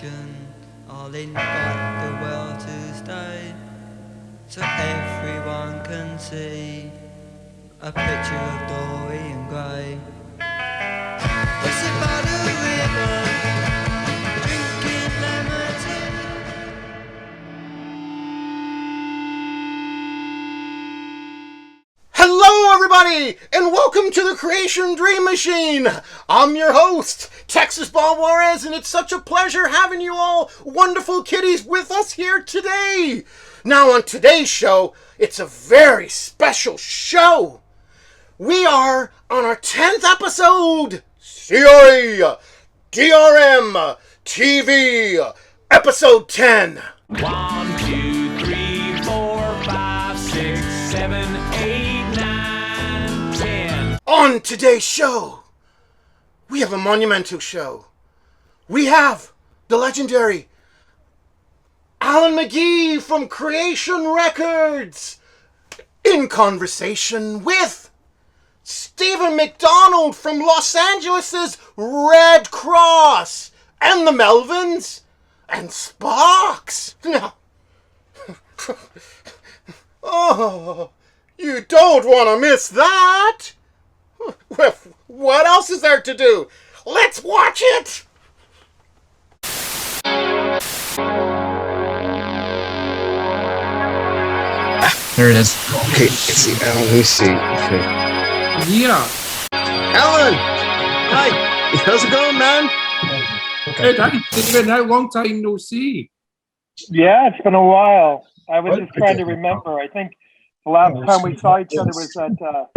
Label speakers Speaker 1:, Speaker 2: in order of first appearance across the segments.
Speaker 1: nation. I'll invite the world to stay, so everyone can see a picture of Dorian Gray. We're sitting by the river, drinking lemon tea.
Speaker 2: Hello everybody, and welcome to the Creation Dream Machine. I'm your host, Texas Bob Juarez, and it's such a pleasure having you all wonderful kitties with us here today. Now on today's show, it's a very special show. We are on our 10th episode, CRE, DRM, TV, episode 10.
Speaker 3: 1, 2, 3, 4, 5, 6, 7, 8, 9, 10.
Speaker 2: On today's show, we have a monumental show. We have the legendary Alan McGee from Creation Records in conversation with Stephen McDonald from Los Angeles' Red Kross and the Melvins and Sparks. Now, oh, you don't want to miss that. Well, what else is there to do? Let's watch it!
Speaker 4: There it is.
Speaker 5: Okay, let's see. Alan, let me see. Okay.
Speaker 4: Yeah.
Speaker 5: Alan! Hi! How's it going, man?
Speaker 4: Hey, it's been a long time no see.
Speaker 6: Yeah, it's been a while. I was just trying to remember. I think the last time we saw each other was at the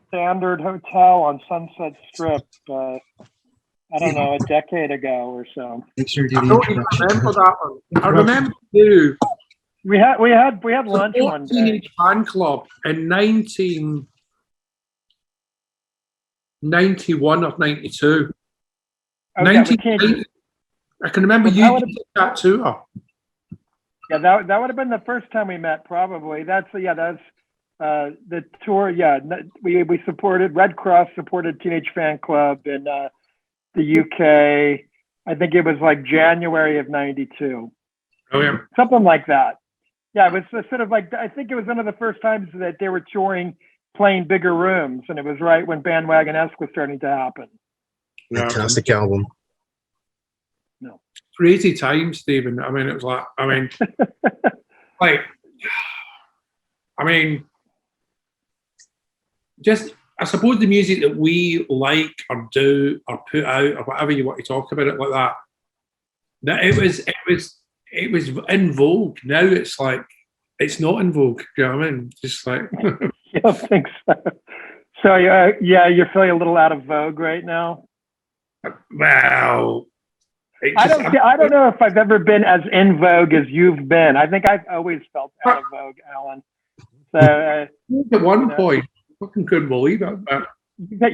Speaker 6: Standard Hotel on Sunset Strip. I don't know, a decade ago or so.
Speaker 4: Make sure you do the introduction. I remember that one. I remember you.
Speaker 6: We had lunch one day.
Speaker 4: Teenage Fan Club in 1991 or 92.
Speaker 6: Okay,
Speaker 4: 1990. I can remember you did that tour.
Speaker 6: Yeah, that would have been the first time we met, probably. That's the tour. Yeah, we supported Red Kross supported Teenage Fan Club in the UK. I think it was like January of '92.
Speaker 4: Oh yeah,
Speaker 6: something like that. Yeah, it was sort of like, I think it was one of the first times that they were touring, playing bigger rooms, and it was right when Bandwagon-esque was starting to happen.
Speaker 5: Fantastic album.
Speaker 6: No.
Speaker 4: Crazy time, Stephen. I mean, it was like, just, I suppose the music that we like or do or put out or whatever you want to talk about it like that, that it was in vogue. Now it's like, it's not in vogue. Do you know what I mean? Just like.
Speaker 6: You don't think so? So, yeah, you're feeling a little out of vogue right now?
Speaker 4: Well,
Speaker 6: I don't know if I've ever been as in vogue as you've been. I think I've always felt out of vogue, Alan. So
Speaker 4: at one point, I fucking couldn't believe it.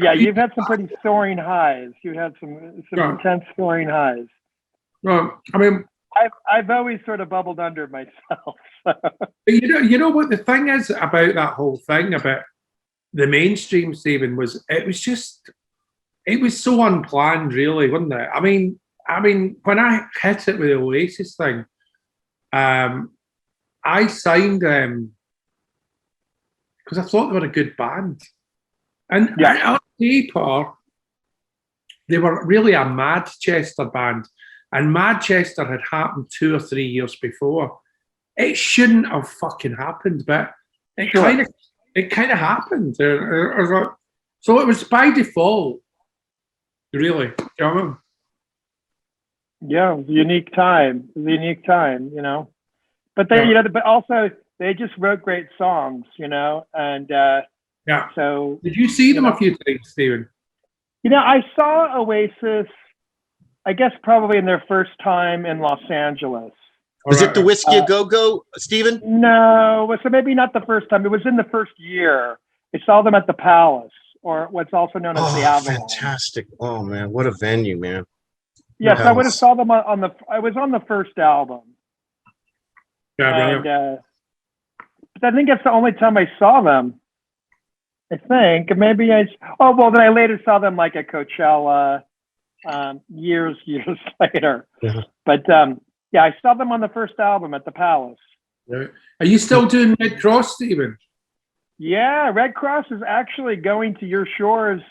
Speaker 6: Yeah, you've had some pretty soaring highs. You had some intense soaring highs.
Speaker 4: Well, I mean,
Speaker 6: I've always sort of bubbled under myself.
Speaker 4: You know what the thing is about that whole thing about the mainstream, Stephen, was it was so unplanned, really, wasn't it? I mean, when I hit it with the Oasis thing, I signed them because I thought they were a good band, and on paper they were really a Manchester band. And Manchester had happened 2 or 3 years before. It shouldn't have fucking happened, but it kind of happened. So it was by default, really. You know what I mean?
Speaker 6: Yeah, unique time, you know. But they, but also they just wrote great songs, you know, and So
Speaker 4: did you see them a few times, Stephen?
Speaker 6: You know, I saw Oasis, I guess probably in their first time in Los Angeles.
Speaker 5: Was it the Whiskey A Go-Go, Stephen?
Speaker 6: No, so maybe not the first time. It was in the first year. I saw them at the Palace, or what's also known as the Avalon.
Speaker 5: Fantastic! Oh man, what a venue, man!
Speaker 6: Yes, I would have saw them on the. I was on the first album.
Speaker 4: Yeah,
Speaker 6: and, but I think that's the only time I saw them. I think maybe then I later saw them like at Coachella. years later.
Speaker 5: Yeah.
Speaker 6: But yeah, I saw them on the first album at the Palace.
Speaker 4: Right. Are you still doing Red Cross, Stephen?
Speaker 6: Yeah, Red Cross is actually going to your shores.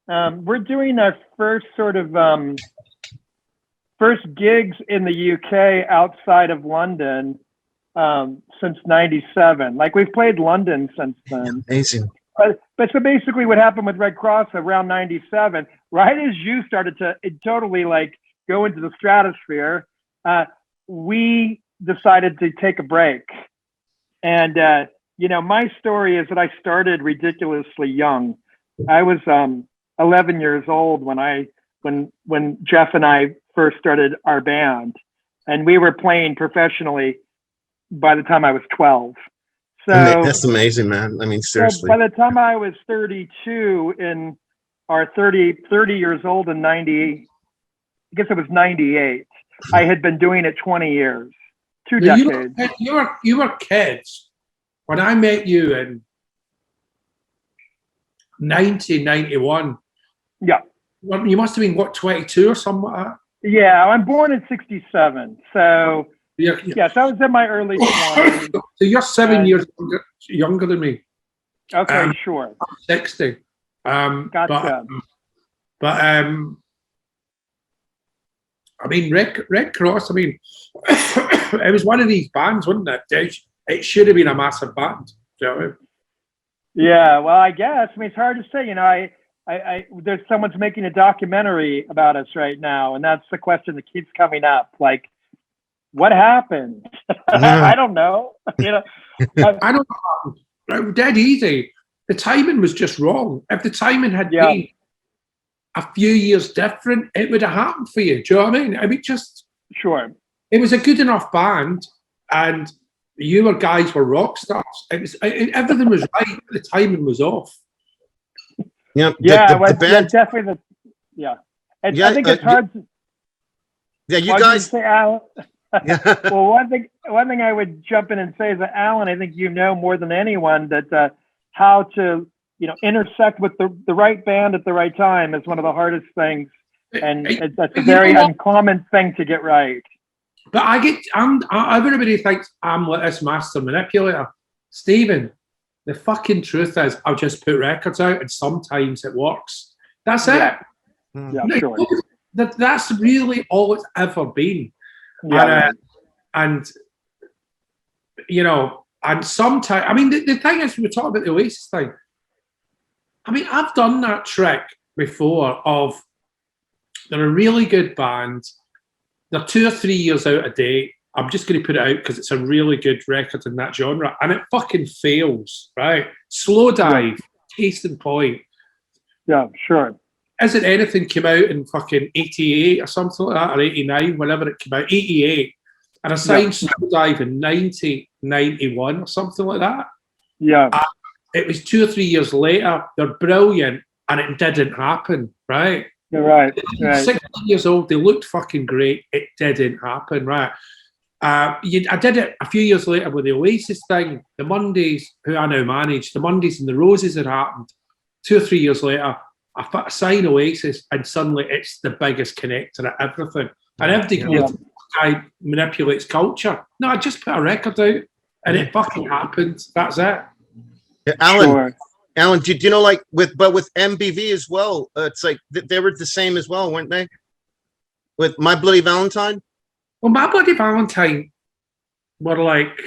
Speaker 6: We're doing our first sort of first gigs in the UK outside of London since '97. Like we've played London since then.
Speaker 5: Amazing.
Speaker 6: But so basically what happened with Red Cross around '97, right as you started to totally like go into the stratosphere, we decided to take a break. And, you know, my story is that I started ridiculously young. I was 11 years old when Jeff and I first started our band, and we were playing professionally by the time I was 12. So
Speaker 5: That's amazing, man. I mean, seriously.
Speaker 6: by the time I was 32 in our 30 years old in 90, I guess it was 98, I had been doing it 20 years, 2 decades.
Speaker 4: You were kids when I met you in 1991.
Speaker 6: Yeah.
Speaker 4: Well, you must have been, what, 22 or something like that?
Speaker 6: Yeah, I'm born in '67. So, yes, I was in my early 20s.
Speaker 4: So you're 7 years younger than me.
Speaker 6: Okay, sure.
Speaker 4: I'm 60.
Speaker 6: Gotcha.
Speaker 4: But I mean, Red Cross, I mean, it was one of these bands, wasn't it? It should have been a massive band. Do you know what I mean?
Speaker 6: Yeah, well, I guess. I mean, it's hard to say. You know, I there's someone's making a documentary about us right now, and that's the question that keeps coming up. Like, what happened? I don't know. You know,
Speaker 4: I don't know. Dead easy. The timing was just wrong. If the timing had been a few years different, it would have happened for you. Do you know what I mean? I mean, just
Speaker 6: sure.
Speaker 4: It was a good enough band, and you guys were rock stars. Everything was right. The timing was off.
Speaker 5: Yeah,
Speaker 6: the band, definitely. I think it's hard.
Speaker 5: You guys.
Speaker 6: Say, Alan? Well, one thing I would jump in and say is that, Alan, I think you know more than anyone that how to intersect with the right band at the right time is one of the hardest things, and that's a very uncommon thing to get right.
Speaker 4: But everybody thinks I'm like this master manipulator, Stephen. The fucking truth is, I'll just put records out, and sometimes it works. That's it.
Speaker 6: Yeah, sure.
Speaker 4: That's really all it's ever been.
Speaker 6: Yeah.
Speaker 4: And sometimes, I mean, the thing is, we were talking about the Oasis thing. I mean, I've done that trick before of they're a really good band. They're 2 or 3 years out of date. I'm just going to put it out because it's a really good record in that genre. And it fucking fails, right? Slow Dive, case in point.
Speaker 6: Yeah, sure.
Speaker 4: Isn't anything came out in fucking 88 or something like that, or 89, whenever it came out, 88. And I signed Slow Dive in 90, 91 or something like that.
Speaker 6: Yeah.
Speaker 4: And it was 2 or 3 years later. They're brilliant, and it didn't happen, right?
Speaker 6: You're right.
Speaker 4: 16 years old, they looked fucking great. It didn't happen, right? I did it a few years later with the Oasis thing. The Mondays, who I now manage, the Mondays and the Roses had happened. 2 or 3 years later, I sign Oasis, and suddenly it's the biggest connector at everything. And everybody guy manipulates culture. No, I just put a record out, and it fucking happened. That's it.
Speaker 5: Yeah, Alan, do you know, like with MBV as well? It's like they were the same as well, weren't they? With My Bloody Valentine.
Speaker 4: Well, My Bloody Valentine were like,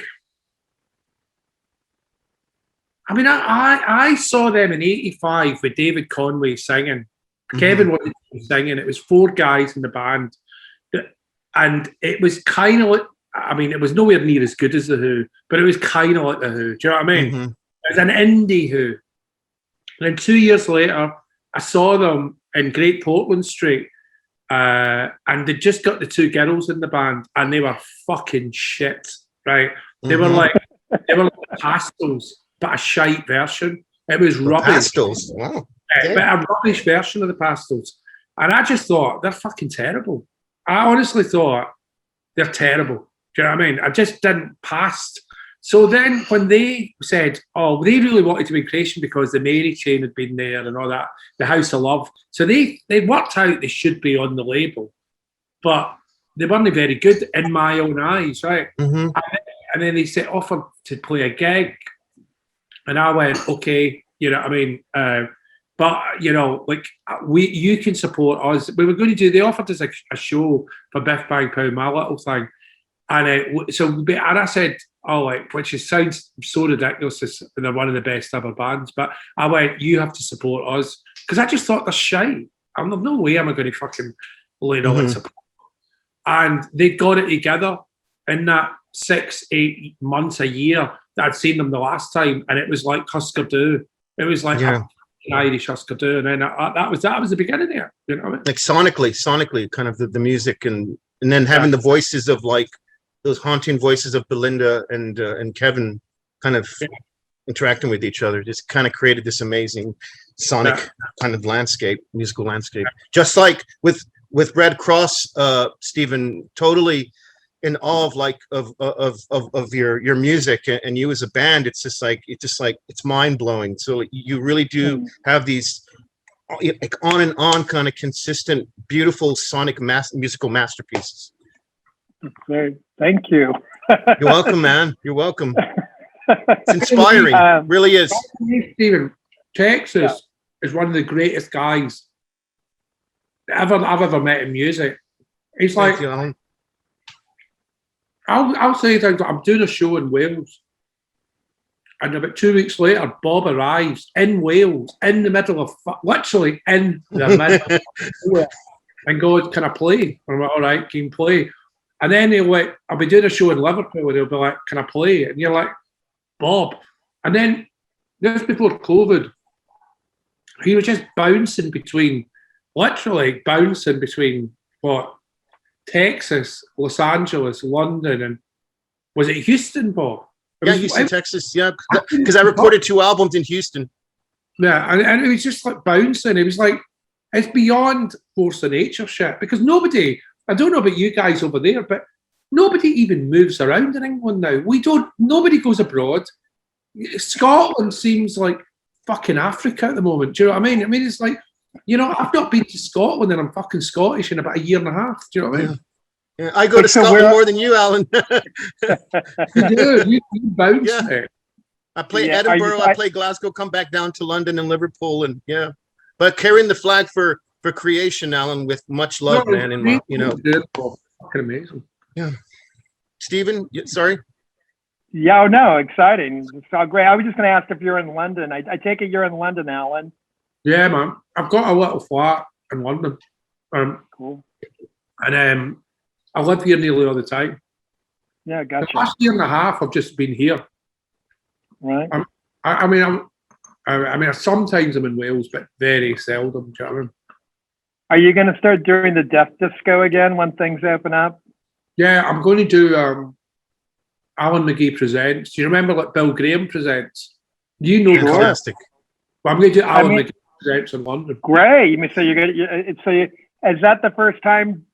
Speaker 4: I mean, I saw them in '85 with David Conway singing. Kevin wanted to be singing. It was 4 guys in the band. And it was kind of like, I mean, it was nowhere near as good as The Who, but it was kind of like The Who. Do you know what I mean? It was an indie Who. And then 2 years later, I saw them in Great Portland Street. And they just got the 2 girls in the band, and they were fucking shit, right? They were like Pastels, but a shite version. It was rubbish.
Speaker 5: Pastels, wow.
Speaker 4: But a rubbish version of the Pastels. And I just thought, they're fucking terrible. I honestly thought they're terrible. Do you know what I mean? I just didn't pass So then when they said, oh, they really wanted to be Creation because the Mary chain had been there and all that, the House of Love. So they worked out they should be on the label, but they weren't very good in my own eyes, right?
Speaker 5: Mm-hmm.
Speaker 4: And then they offered to play a gig. And I went, okay, you know what I mean? But, you know, like, you can support us. We were going to do, they offered us a show for Biff Bang Pow, my little thing. And and I said, oh, like, which sounds so ridiculous, and they're one of the best ever bands. But I went, you have to support us. Because I just thought they're shy. I'm no way am I going to fucking lay all that support. And they got it together in that 6-8 months, a year that I'd seen them the last time. And it was like Husker Du. It was like an Irish Husker Du. And then that was the beginning there. You know what I mean?
Speaker 5: Like sonically, kind of the music and then having the voices of like, those haunting voices of Belinda and Kevin kind of interacting with each other just kind of created this amazing sonic kind of musical landscape. Just like with Red Kross, Stephen, totally in awe of your music and you as a band. It's mind blowing. So you really do have these like on and on kind of consistent, beautiful sonic musical masterpieces.
Speaker 6: Great. Thank you.
Speaker 5: You're welcome, man. You're welcome. It's inspiring. Really is.
Speaker 4: Stephen, Texas is one of the greatest guys I've ever met in music. He's like, I'll say things like, I'm doing a show in Wales, and about 2 weeks later, Bob arrives in Wales, in the middle of, literally in the middle of nowhere, and goes, can I play? I'm like, all right, can you play? And then he'll like, I'll be doing a show in Liverpool and he'll be like, can I play? And you're like, Bob. And then just before COVID, he was just bouncing between what? Texas, Los Angeles, London, and was it Houston, Bob?
Speaker 5: Houston, Texas, because I recorded 2 albums in Houston.
Speaker 4: Yeah, and it was just like bouncing. It was like, it's beyond force of nature shit, because nobody, I don't know about you guys over there, but nobody even moves around in England now. Nobody goes abroad. Scotland seems like fucking Africa at the moment. Do you know what I mean? I mean, it's like, you know, I've not been to Scotland and I'm fucking Scottish in about a year and a half. Do you know what I mean?
Speaker 5: Yeah, I go to Scotland more than you, Alan.
Speaker 4: You do. You bounce.
Speaker 5: Yeah. I play Edinburgh, I play Glasgow, come back down to London and Liverpool, and but carrying the flag for Creation, Alan, with much love, man, and you know,
Speaker 4: fucking amazing.
Speaker 5: Yeah, Stephen, sorry.
Speaker 6: Yeah, no, exciting. It's all great. I was just going to ask if you're in London. I take it you're in London, Alan.
Speaker 4: Yeah, man. I've got a little flat in London.
Speaker 6: Cool.
Speaker 4: And I live here nearly all the time.
Speaker 6: Yeah, gotcha.
Speaker 4: The last year and a half, I've just been here.
Speaker 6: Right.
Speaker 4: I mean, sometimes I'm in Wales, but very seldom. Do you know what I mean?
Speaker 6: Are you going to start doing the Death Disco again when things open up?
Speaker 4: Yeah, I'm going to do Alan McGee Presents. Do you remember like Bill Graham Presents? You know,
Speaker 5: fantastic.
Speaker 4: Well, I'm going to do Alan McGee Presents in London.
Speaker 6: Great. So you're going to, is that the first time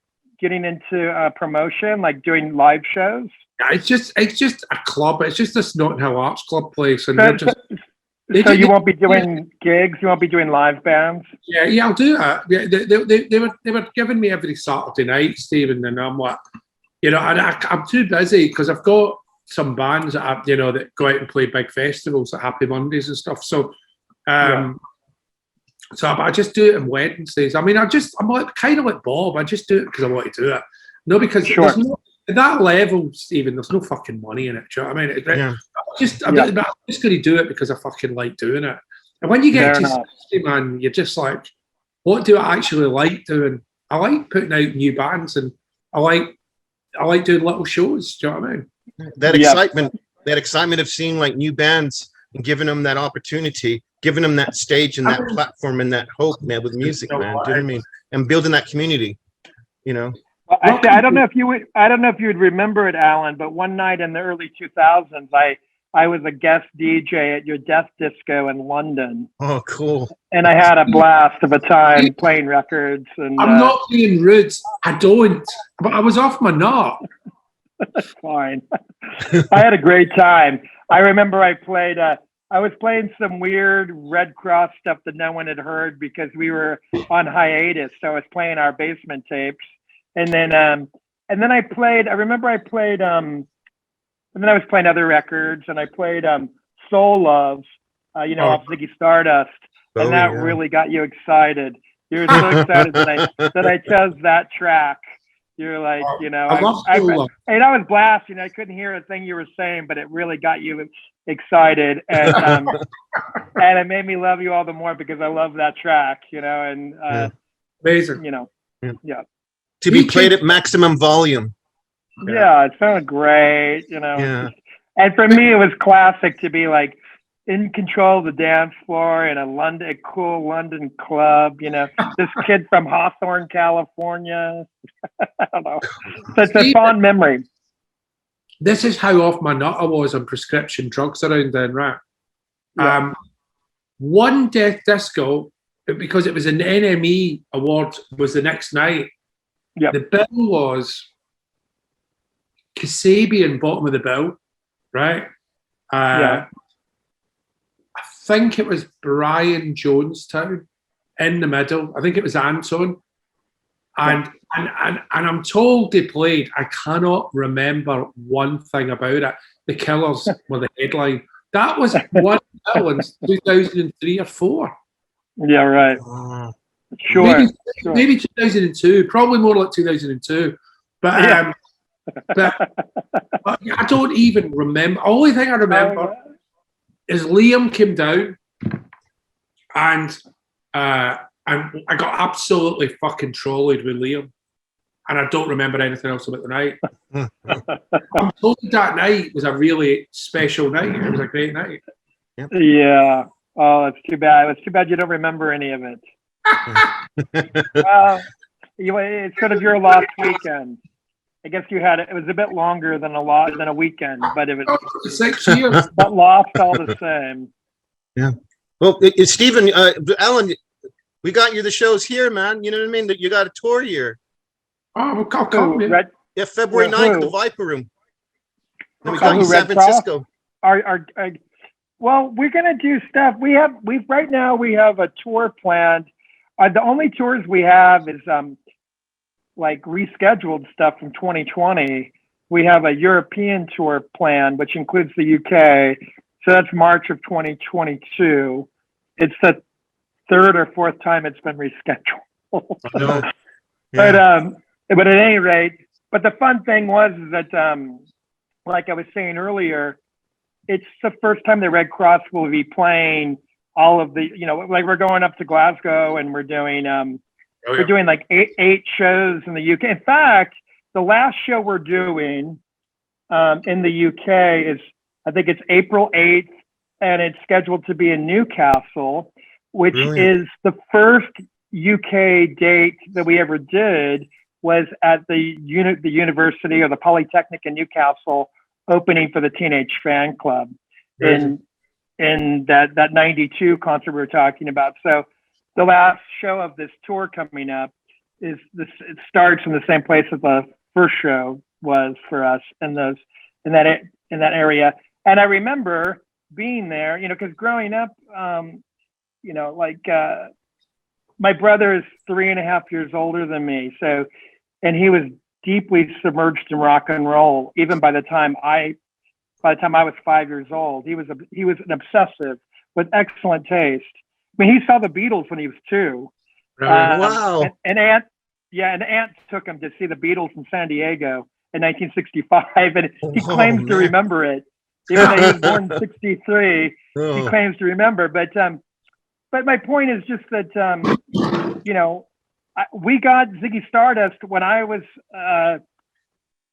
Speaker 6: getting into promotion, like doing live shows?
Speaker 4: It's just a club. It's just this Notting Hill Arts Club place, and
Speaker 6: so you won't be doing gigs. You won't be doing live bands.
Speaker 4: Yeah, I'll do that. Yeah, they were giving me every Saturday night, Stephen, and I'm like, you know, I'm too busy because I've got some bands that that go out and play big festivals at Happy Mondays and stuff. So, so I just do it on Wednesdays. I mean, I'm like kind of like Bob. I just do it because I want to do it. No, because there's no, at that level, Stephen, there's no fucking money in it. Do you know what I mean? I'm just going to do it because I fucking like doing it. And when you get to 60, man, you're just like, what do I actually like doing? I like putting out new bands, and I like doing little shows. Do you know what I mean?
Speaker 5: That excitement of seeing like new bands and giving them that opportunity, giving them that stage and that platform and that hope, man, with music, man. Do you know what I mean? And building that community, you know.
Speaker 6: Well, actually, I don't know if you would remember it, Alan, but one night in the early 2000s, I was a guest DJ at your Death Disco in London.
Speaker 5: Oh, cool!
Speaker 6: And I had a blast of a time playing records. And
Speaker 4: I'm not being rude. I don't, but I was off my nut.
Speaker 6: That's fine. I had a great time. I remember I was playing some weird Red Cross stuff that no one had heard because we were on hiatus. So I was playing our basement tapes. And then I played, I remember I played, and then I was playing other records, and I played Soul Love, off Ziggy Stardust. And that really got you excited. You were so excited that I chose that track. You're like,
Speaker 4: I love Soul Love.
Speaker 6: And I was blasting. I couldn't hear a thing you were saying, but it really got you excited, and and it made me love you all the more because I love that track, and
Speaker 4: amazing,
Speaker 6: yeah.
Speaker 5: To be played at maximum volume.
Speaker 6: Yeah, it sounded great,
Speaker 5: Yeah.
Speaker 6: And for me, it was classic to be like in control of the dance floor in a cool London club. This kid from Hawthorne, California. I don't know. So it's a fond memory.
Speaker 4: This is how off my nut I was on prescription drugs around then, right?
Speaker 6: Yeah.
Speaker 4: One Death Disco, because it was an NME award, was the next night.
Speaker 6: Yep.
Speaker 4: The bill was Kasabian, bottom of the bill, right?
Speaker 6: Yeah.
Speaker 4: I think it was Brian Jonestown in the middle. I think it was Anton. And I'm told they played, I cannot remember one thing about it. The Killers were the headline. That was one bill in 2003 or 4.
Speaker 6: Yeah, right. Sure.
Speaker 4: Maybe 2002, probably more like 2002. But, but I don't even remember. The only thing I remember is Liam came down and I got absolutely fucking trolled with Liam. And I don't remember anything else about the night. I'm told that night was a really special night. It was a great night.
Speaker 6: Yeah. Oh, it's too bad. It's too bad you don't remember any of it. It's sort of your lost weekend. I guess you had it. It was a bit longer than a weekend, but it was
Speaker 4: 6 years.
Speaker 6: But lost all the same.
Speaker 5: Yeah. Well, Stephen, Alan, we got you the shows here, man. You know what I mean? That you got a tour here.
Speaker 4: Oh, I'll come.
Speaker 5: Yeah, February 9th, the Viper Room. Then we got you
Speaker 6: Red
Speaker 5: San Francisco.
Speaker 6: Well, we're gonna do stuff. Right now we have a tour planned. The only tours we have is like rescheduled stuff from 2020. We have a European tour planned, which includes the UK. So that's March of 2022. It's the 3rd or 4th time it's been rescheduled.
Speaker 5: No. Yeah.
Speaker 6: But at any rate, but the fun thing was that, like I was saying earlier, it's the first time the Red Cross will be playing all of the, like we're going up to Glasgow and we're doing we're doing like eight shows in the UK. In fact, the last show we're doing in the UK is, I think it's April 8th, and it's scheduled to be in Newcastle, which is the first UK date that we ever did was at the university or the Polytechnic in Newcastle, opening for the Teenage Fan Club in that 92 concert we were talking about. So the last show of this tour coming up is this. It starts in the same place that the first show was for us in that area. And I remember being there, because growing up, my brother is 3.5 years older than me. So, and he was deeply submerged in rock and roll. Even by the time I was 5 years old, he was an obsessive with excellent taste. I mean, he saw the Beatles when he was 2.
Speaker 5: Wow.
Speaker 6: And Aunt took him to see the Beatles in San Diego in 1965, and he claims to remember it. Even though he was born in 63, he claims to remember. But my point is just that, we got Ziggy Stardust when I was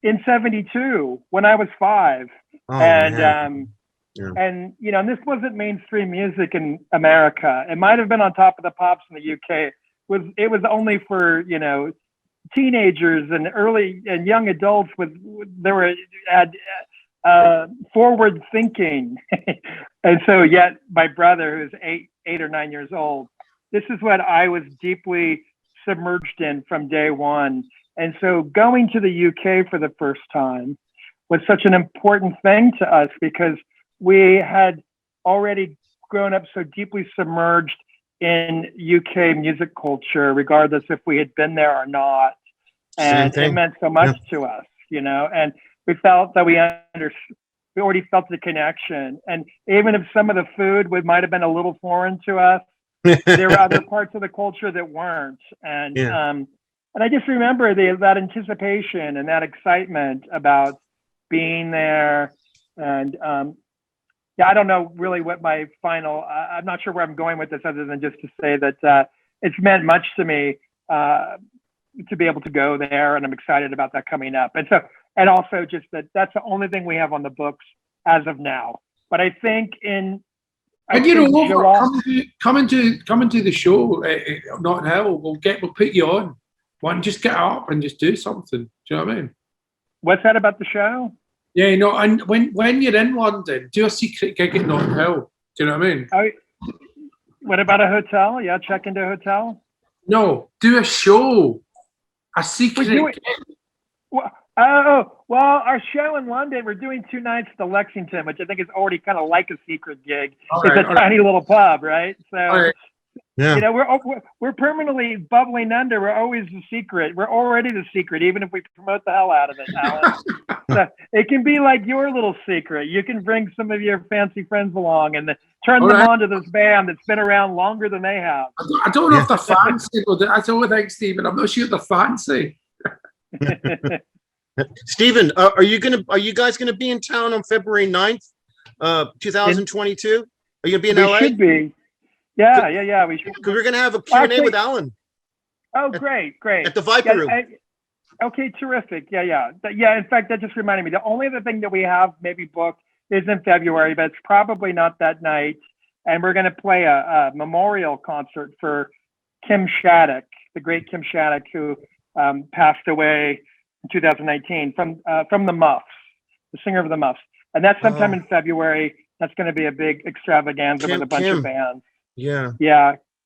Speaker 6: in 72, when I was 5. And this wasn't mainstream music in America. It might have been on Top of the Pops in the UK. It was only for, teenagers and early and young adults had forward thinking. And so yet my brother, who's 8 or 9 years old, this is what I was deeply submerged in from day one. And so going to the UK for the first time was such an important thing to us because we had already grown up so deeply submerged in UK music culture, regardless if we had been there or not. And it meant so much to us, you know, and we felt that we already felt the connection. And even if some of the food might have been a little foreign to us, there were other parts of the culture that weren't. And I just remember that anticipation and that excitement about being there. And I don't know really what my final, I'm not sure where I'm going with this other than just to say that it's meant much to me to be able to go there, and I'm excited about that coming up. And also just that's the only thing we have on the books as of now. But I think
Speaker 4: come into the show, Notting Hill. We'll put you on. Why don't you just get up and just do something? Do you know what I mean?
Speaker 6: What's that about the show?
Speaker 4: Yeah, you know, and when you're in London, do a secret gig at Notting Hill. Do you know what I mean?
Speaker 6: What about a hotel? Yeah, check into a hotel.
Speaker 4: No, do a show. A secret gig.
Speaker 6: Well, our show in London, we're doing 2 nights at the Lexington, which I think is already kind of like a secret gig. It's a tiny little pub, right? So, you know, we're permanently bubbling under. We're always the secret. We're already the secret, even if we promote the hell out of it, Alan. So it can be like your little secret. You can bring some of your fancy friends along and turn them on to this band that's been around longer than they have.
Speaker 4: I don't know if they're fancy, but I don't think, Stephen. I'm not sure if they're fancy.
Speaker 5: Stephen, are you guys gonna be in town on February 9th, 2022? Are you gonna be in LA?
Speaker 6: We should be. Yeah. We should.
Speaker 5: Because we're gonna have a Q&A with Alan.
Speaker 6: Oh, great.
Speaker 5: At the Viper Room.
Speaker 6: Okay, terrific. Yeah. In fact, that just reminded me. The only other thing that we have maybe booked is in February, but it's probably not that night. And we're going to play a memorial concert for Kim Shattuck, the great Kim Shattuck, who passed away in 2019 from the Muffs, the singer of the Muffs. And that's sometime in February. That's going to be a big extravaganza with a bunch of bands.
Speaker 5: Yeah.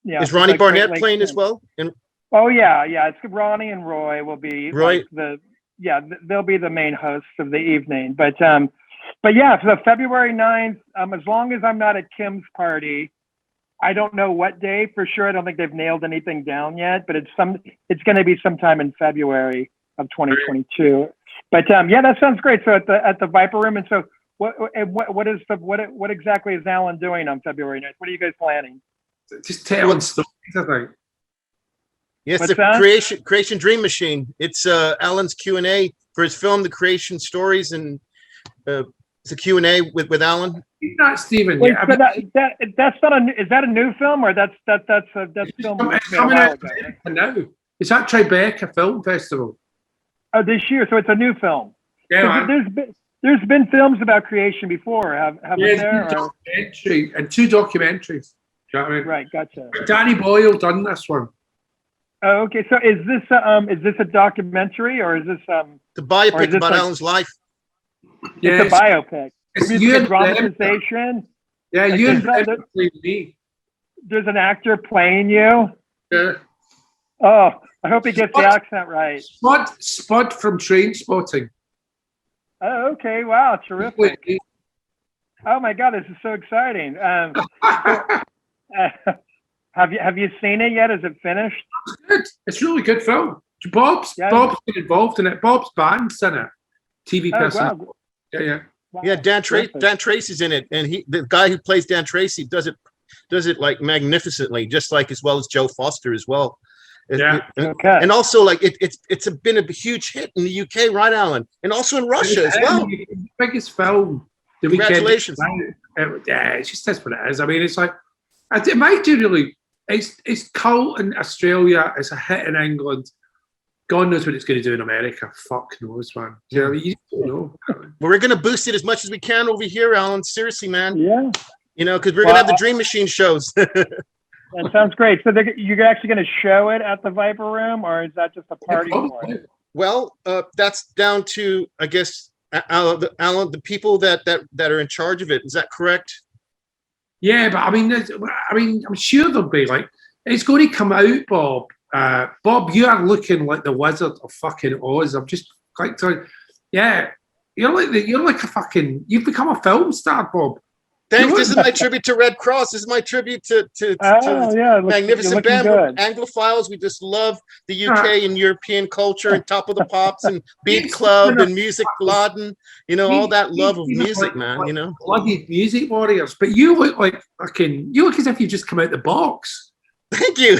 Speaker 6: Is
Speaker 5: Ronnie Barnett playing as well?
Speaker 6: Oh yeah. It's Ronnie and Roy will be
Speaker 5: Roy.
Speaker 6: They'll be the main hosts of the evening. But yeah, so February 9th, as long as I'm not at Kim's party, I don't know what day for sure. I don't think they've nailed anything down yet, but it's going to be sometime in February of 2022. But yeah, that sounds great. So at the Viper Room. And so what exactly is Alan doing on February 9th? What are you guys planning?
Speaker 4: Just telling stories, I think.
Speaker 5: Yes, the Creation Dream Machine. It's Alan's Q&A for his film, The Creation Stories, and it's a Q&A with Alan.
Speaker 4: Not Stephen.
Speaker 6: Wait, so that's not is that a new film or that's film?
Speaker 4: It's coming out now. It's at Tribeca Film Festival.
Speaker 6: Oh, this year. So it's a new film.
Speaker 4: Yeah,
Speaker 6: there's been films about creation before. Have there?
Speaker 4: Documentary and 2 documentaries. Do you know what I mean?
Speaker 6: Right, gotcha.
Speaker 4: Danny Boyle done this one.
Speaker 6: Oh, okay. So is this a documentary or is this
Speaker 5: the biopic about Alan's life?
Speaker 6: Yeah, it's a biopic.
Speaker 4: It's
Speaker 6: a dramatization.
Speaker 4: Yeah, you and me.
Speaker 6: There's an actor playing you.
Speaker 4: Yeah.
Speaker 6: Oh, I hope he gets the accent right.
Speaker 4: Spud from Trainspotting.
Speaker 6: Oh, okay. Wow, terrific. Oh my God, this is so exciting. Have you seen it yet? Is it finished?
Speaker 4: It's good. It's a really good film. Bob's been involved in it. Bob's band's in it. TV person.
Speaker 6: Wow.
Speaker 4: Yeah.
Speaker 6: Wow,
Speaker 5: yeah, Dan Tracy's in it, and the guy who plays Dan Tracy does it like magnificently, just like as well as Joe Foster as well. And also like it's been a huge hit in the UK, right, Alan? And also in Russia as well.
Speaker 4: Biggest film.
Speaker 5: Congratulations.
Speaker 4: Yeah, it just is what it is. I mean, it's like it might do really. It's cult in Australia. It's a hit in England. God knows what it's going to do in America. Fuck knows, man. You know, you don't know.
Speaker 5: We're going to boost it as much as we can over here, Alan. Seriously, man.
Speaker 6: Yeah.
Speaker 5: You know, because we're going to have the Dream Machine shows.
Speaker 6: That sounds great. So you're actually going to show it at the Viper Room, or is that just a party for it?
Speaker 5: Well, that's down to, I guess, Alan, the people that are in charge of it. Is that correct?
Speaker 4: Yeah, but I mean, I'm sure there'll be like it's going to come out, Bob. Bob, you are looking like the Wizard of fucking Oz. I'm just quite sorry. Yeah, you've become a film star, Bob.
Speaker 5: Thanks. This is my tribute to Red Cross. This is my tribute to
Speaker 6: Oh, yeah. You're
Speaker 5: magnificent
Speaker 6: looking
Speaker 5: band.
Speaker 6: good.
Speaker 5: Anglophiles. We just love the UK and European culture and Top of the Pops and Beat Club and Music Laden. You know, all that love of music, man. You know,
Speaker 4: bloody music warriors. But you look like you look as if you just come out the box.
Speaker 5: Thank you.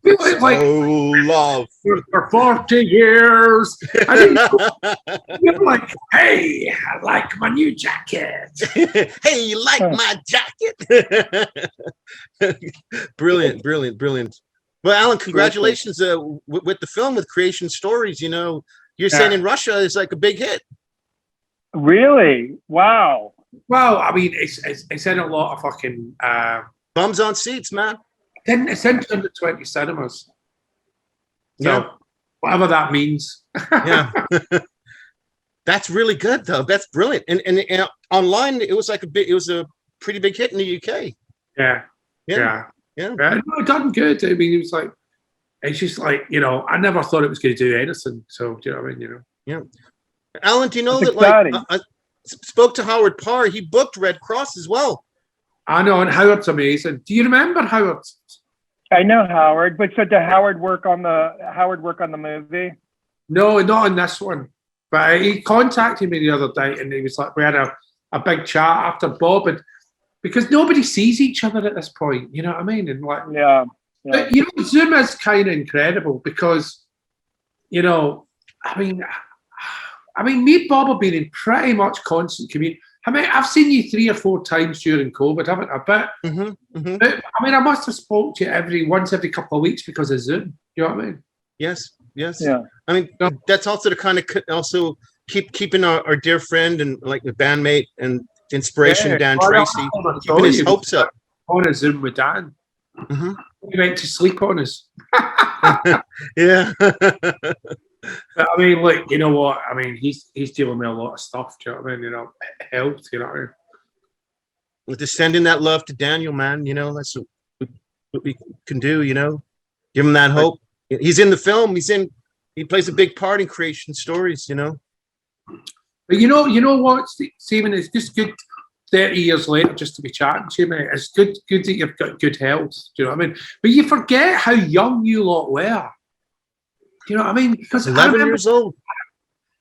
Speaker 4: You look like
Speaker 5: love
Speaker 4: for 40 years. You're like, hey, I like my new jacket.
Speaker 5: Hey, you like my jacket? Brilliant. Well, Alan, congratulations with the film, with Creation Stories. You know, you're saying in Russia is like a big hit.
Speaker 6: Really? Wow.
Speaker 4: Well, I mean, it's in a lot of fucking
Speaker 5: bums on seats, man.
Speaker 4: It's in 20 cinemas. So whatever that means.
Speaker 5: Yeah. That's really good though. That's brilliant. And online it was a pretty big hit in the UK.
Speaker 4: Yeah. No, it done good. I mean, it was like, it's just like, you know, I never thought it was going to do anything. So, do you know what I mean? You know?
Speaker 5: Yeah. Alan, do you know
Speaker 6: That's
Speaker 5: that
Speaker 6: exciting.
Speaker 5: I spoke to Howard Parr. He booked Red Cross as well.
Speaker 4: I know, and Howard's amazing. Do you remember Howard?
Speaker 6: I know Howard, but so did Howard work on the movie?
Speaker 4: No, not on this one. But he contacted me the other day, and he was like, we had a big chat after Bob, and because nobody sees each other at this point, you know what I mean? And like, but, you know, Zoom is kind of incredible because, you know, I mean, me and Bob have been in pretty much constant communication. I mean, I've seen you 3 or 4 times during COVID, haven't I? But, but I mean, I must have spoke to you once every couple of weeks because of Zoom. You know what I mean?
Speaker 5: Yes.
Speaker 6: Yeah.
Speaker 5: I mean, that's also to kind of also keeping our dear friend and like the bandmate and inspiration, Dan Tracy, keeping his hopes up.
Speaker 4: On a Zoom with Dan. He went to sleep on us.
Speaker 5: Yeah.
Speaker 4: But I mean, look, you know what? I mean, he's dealing with a lot of stuff. Do you know what I mean? You know, health. You know what I mean?
Speaker 5: With just sending that love to Daniel, man. You know, that's what we can do. You know, give him that hope. He's in the film. He plays a big part in Creation Stories. You know.
Speaker 4: But you know what, Stephen? It's just good 30 years later just to be chatting to you, mate. It's good that you've got good health. Do you know what I mean? But you forget how young you lot were. Do you know what I mean? Because
Speaker 5: 11 years old.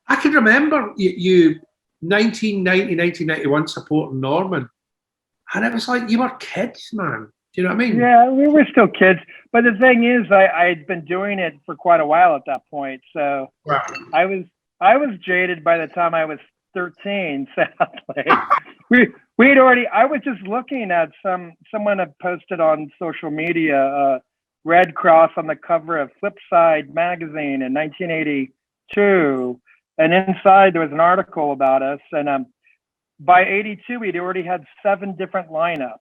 Speaker 4: I can remember you 1990, 1991 supporting Norman. And it was like you were kids, man. Do you know what I mean?
Speaker 6: Yeah, we were still kids. But the thing is, I had been doing it for quite a while at that point. So I was jaded by the time I was 13, sadly. We'd already, I was just looking at someone had posted on social media, Red Cross on the cover of Flipside magazine in 1982. And inside there was an article about us. And by 82, we'd already had 7 different lineups.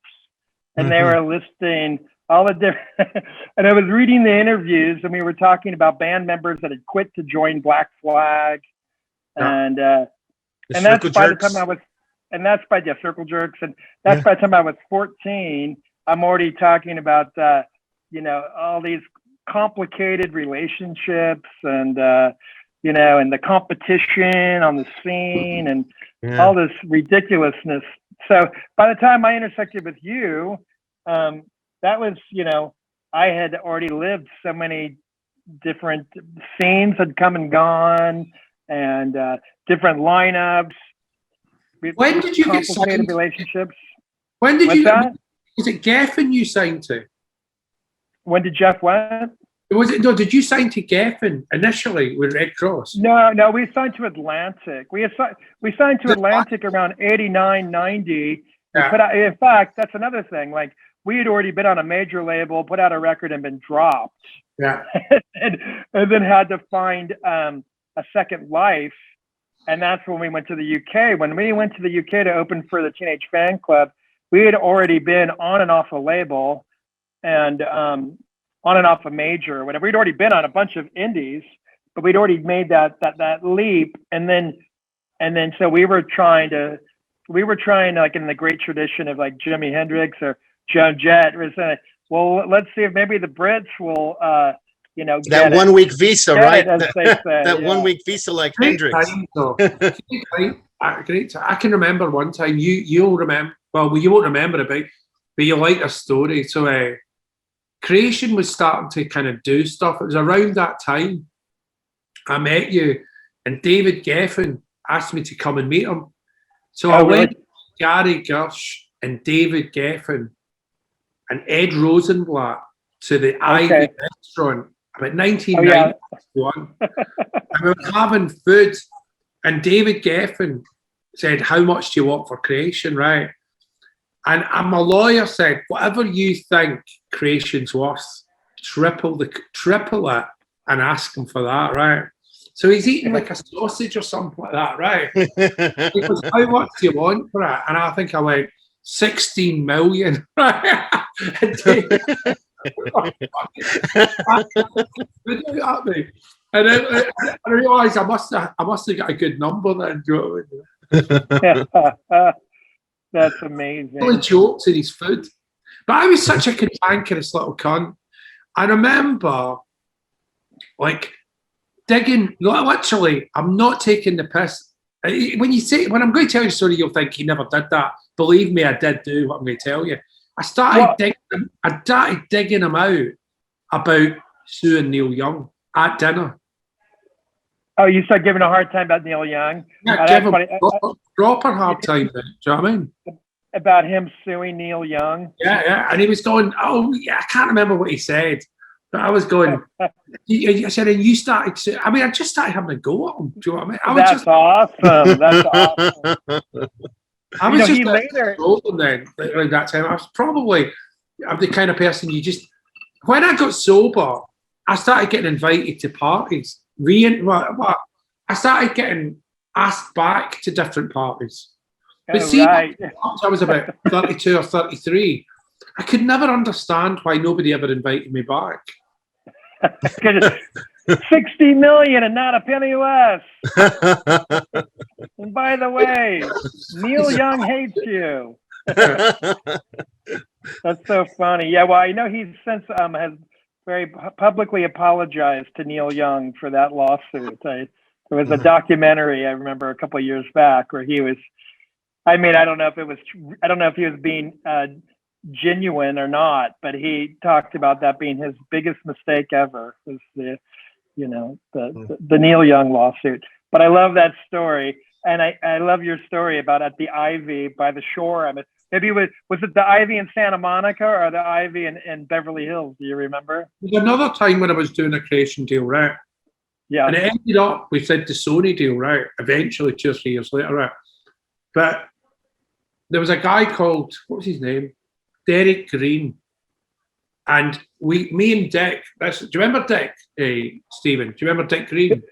Speaker 6: And they were listing all the different, and I was reading the interviews and we were talking about band members that had quit to join Black Flag. And that's by the time I was, and that's by the Circle Jerks. And that's by the time I was 14, I'm already talking about, you know, all these complicated relationships and, you know, and the competition on the scene and all this ridiculousness. So by the time I intersected with you, that was, you know, I had already lived so many different scenes had come and gone and different lineups.
Speaker 4: When did you get signed?
Speaker 6: Relationships.
Speaker 4: When did is it Geffen you signed to?
Speaker 6: When did Jeff what?
Speaker 4: Did you sign to Geffen initially with Red Cross?
Speaker 6: No, we signed to Atlantic. We signed to Atlantic around 89, 90. Yeah. In fact, that's another thing. Like, we had already been on a major label, put out a record and been dropped.
Speaker 4: Yeah.
Speaker 6: and then had to find a second life. And that's when we went to the UK. When we went to the UK to open for the Teenage Fan Club, we had already been on and off a label and on and off a major, whatever. We'd already been on a bunch of indies, but we'd already made that leap. And then so we were trying like in the great tradition of like Jimi Hendrix or Joan Jett, well, let's see if maybe the Brits will That
Speaker 5: That 1 week visa, right?
Speaker 6: as they say,
Speaker 5: That 1 week visa, like
Speaker 4: Great
Speaker 5: Hendrix.
Speaker 4: time, though. Great time. I can remember one time. You'll remember. Well, you won't remember it, but you'll like a story. So, Creation was starting to kind of do stuff. It was around that time I met you, and David Geffen asked me to come and meet him. So I went with Gary Gersh and David Geffen and Ed Rosenblatt to the Ivy restaurant about 1991. And we were having food, and David Geffen said, "How much do you want for Creation?" Right? And my lawyer said, "Whatever you think Creation's worth, triple it and ask him for that." Right? So he's eating like a sausage or something like that, right? He goes, "How much do you want for it?" And I think I went, 16 million. Right? And then I realised I must have got a good number then. Do you know what I mean?
Speaker 6: That's amazing.
Speaker 4: Really jokes in his food. But I was such a cantankerous little cunt. I remember, like, digging, literally, I'm not taking the piss. When I'm going to tell you a story, you'll think he never did that. Believe me, I did do what I'm going to tell you. I started digging him out about Sue and Neil Young at dinner.
Speaker 6: Oh, you started giving a hard time about Neil Young?
Speaker 4: Yeah, give him proper hard time. Do you know what I mean?
Speaker 6: About him suing Neil Young?
Speaker 4: Yeah. And he was going, "Oh, yeah, I can't remember what he said." But I was going, I said, and you started, I mean, I just started having a go at him. Do you know what I mean?
Speaker 6: That's awesome. That's awesome.
Speaker 4: I was just later then, around that time. I was probably, I'm the kind of person when I got sober, I started getting invited to parties. I started getting asked back to different parties. But I was about 32 or 33. I could never understand why nobody ever invited me back.
Speaker 6: 60 million and not a penny less. And by the way, Neil Young hates you. That's so funny. Yeah, well, I know he's since has very publicly apologized to Neil Young for that lawsuit. There was a documentary I remember a couple of years back where he was. I mean, I don't know if he was being genuine or not, but he talked about that being his biggest mistake ever, was the Neil Young lawsuit. But I love that story, and I love your story about at the Ivy by the shore. I mean, maybe was it the Ivy in Santa Monica or the Ivy in Beverly Hills? Do you remember?
Speaker 4: There's another time when I was doing a Creation deal, right? Yeah. And it ended up, we said the Sony deal, right? Eventually, 2 or 3 years later, right? But there was a guy called, what was his name? Derek Green. And me and Dick, do you remember Dick, Stephen? Do you remember Dick Green?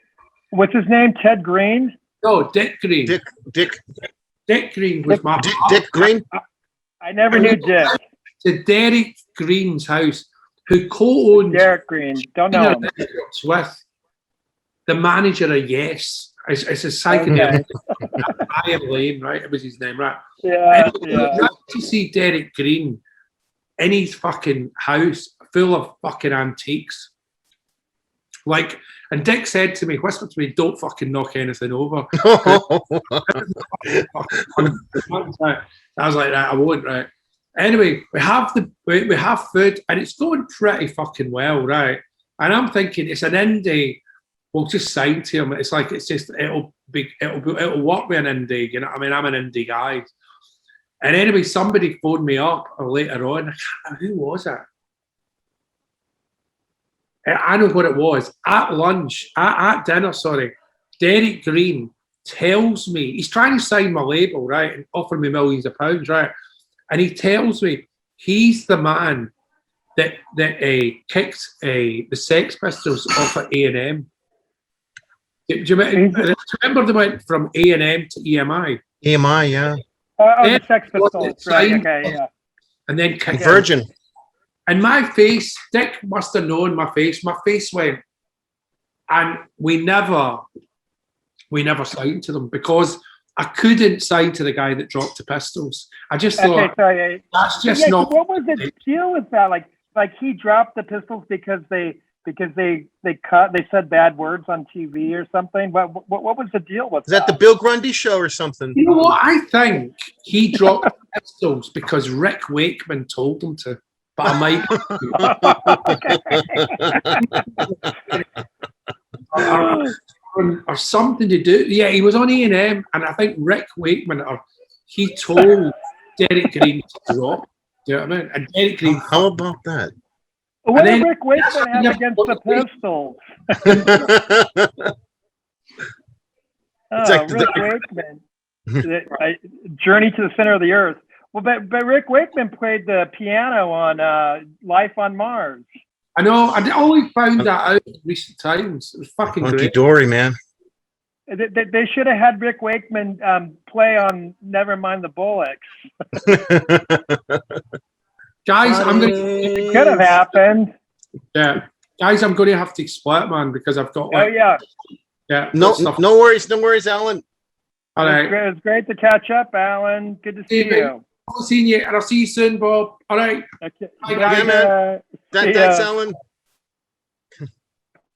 Speaker 6: What's his name? Ted Green?
Speaker 4: No, Dick Green. Dick Green was my...
Speaker 5: Dick Green?
Speaker 6: I never knew Dick.
Speaker 4: To Derek Green's house, who co-owned...
Speaker 6: Derek Green, don't know him.
Speaker 4: With the manager of Yes. It's a psychedelic. Brian Lane, right? It was his name, right?
Speaker 6: Yeah.
Speaker 4: To see Derek Green in his fucking house full of fucking antiques. Like, and Dick said to me, whispered to me, "Don't fucking knock anything over." I was like, "Right, I won't." Right. Anyway, we have food, and it's going pretty fucking well, right? And I'm thinking it's an indie. We'll just sign to him. It's like it'll work with an indie. You know what I mean? I'm an indie guy. And anyway, somebody phoned me up later on. I can't remember who was it. I know what it was. At lunch, at dinner, sorry, Derek Green tells me, he's trying to sign my label, right, and offer me millions of pounds, right? And he tells me he's the man that kicked the Sex Pistols off at A&M. Do you remember they went from A&M to EMI?
Speaker 5: EMI, yeah.
Speaker 6: The Sex Pistols, right? Okay, yeah.
Speaker 4: And then
Speaker 5: Virgin.
Speaker 4: And my face, Dick must have known my face. My face went, and we never signed to them because I couldn't sign to the guy that dropped the pistols. I just thought that's just not.
Speaker 6: What was the deal with that? Like he dropped the pistols because they because they said bad words on TV or something. What was the deal with
Speaker 5: Is that the Bill Grundy show or something?
Speaker 4: You know what? I think he dropped pistols because Rick Wakeman told him to. But I might. or something to do. Yeah, he was on A&M, and I think Rick Wakeman, he told Derek Green to drop. Do you know what I mean? And Derek Green.
Speaker 5: How about that?
Speaker 6: What did Rick Wakeman have against the Pistols? Rick Wakeman. Journey to the Center of the Earth. Well, but Rick Wakeman played the piano on Life on Mars.
Speaker 4: I know. I only found that out in recent times. It was fucking great.
Speaker 5: Dory, man.
Speaker 6: They should have had Rick Wakeman play on Nevermind the Bullocks.
Speaker 4: Guys,
Speaker 6: it could have happened.
Speaker 4: Yeah. Guys, I'm going to have to explain, man, because I've got
Speaker 6: yeah.
Speaker 5: No worries, Alan.
Speaker 6: All right. It was great to catch up, Alan. Good to see you.
Speaker 4: I'll see you, and I'll see you soon, Bob. All right.
Speaker 6: Okay.
Speaker 5: Bye, man. Thanks, Alan.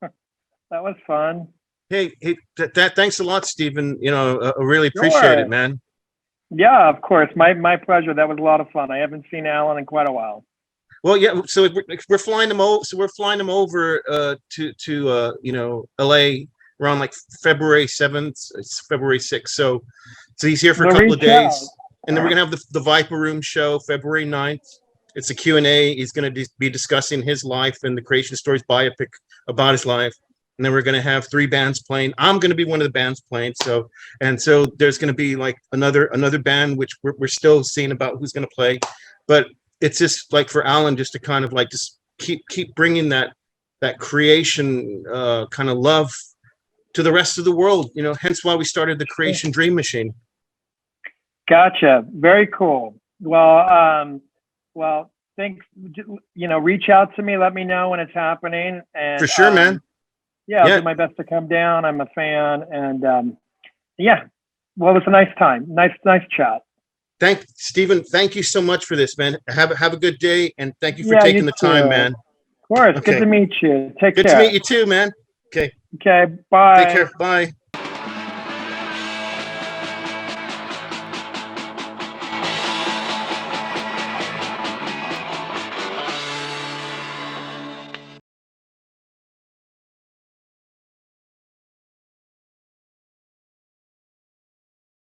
Speaker 6: That was fun.
Speaker 5: Hey, thanks a lot, Stephen. You know, I really appreciate it, man.
Speaker 6: Yeah, of course. My pleasure. That was a lot of fun. I haven't seen Alan in quite a while.
Speaker 5: Well, yeah. So we're flying them over. So we're flying them over to LA around like February 7th. It's February 6th. So he's here for a couple of days, and then we're gonna have the Viper Room show February 9th. It's a Q&A. He's gonna be discussing his life and the Creation Stories biopic about his life. And then we're going to have 3 bands playing. I'm going to be one of the bands playing. So there's going to be like another band, which we're still seeing about who's going to play. But it's just like for Alan, just to kind of like just keep bringing that creation kind of love to the rest of the world. You know, hence why we started the Creation Dream Machine. Gotcha. Very cool. Well, thanks. You know, reach out to me. Let me know when it's happening. And for sure, man. Yeah, I'll do my best to come down. I'm a fan, and well, it was a nice time. Nice chat. Stephen. Thank you so much for this, man. Have a good day, and thank you for taking the time, man. Of course. Okay. Good to meet you. Take care. Good to meet you too, man. Okay. Okay. Bye. Take care. Bye.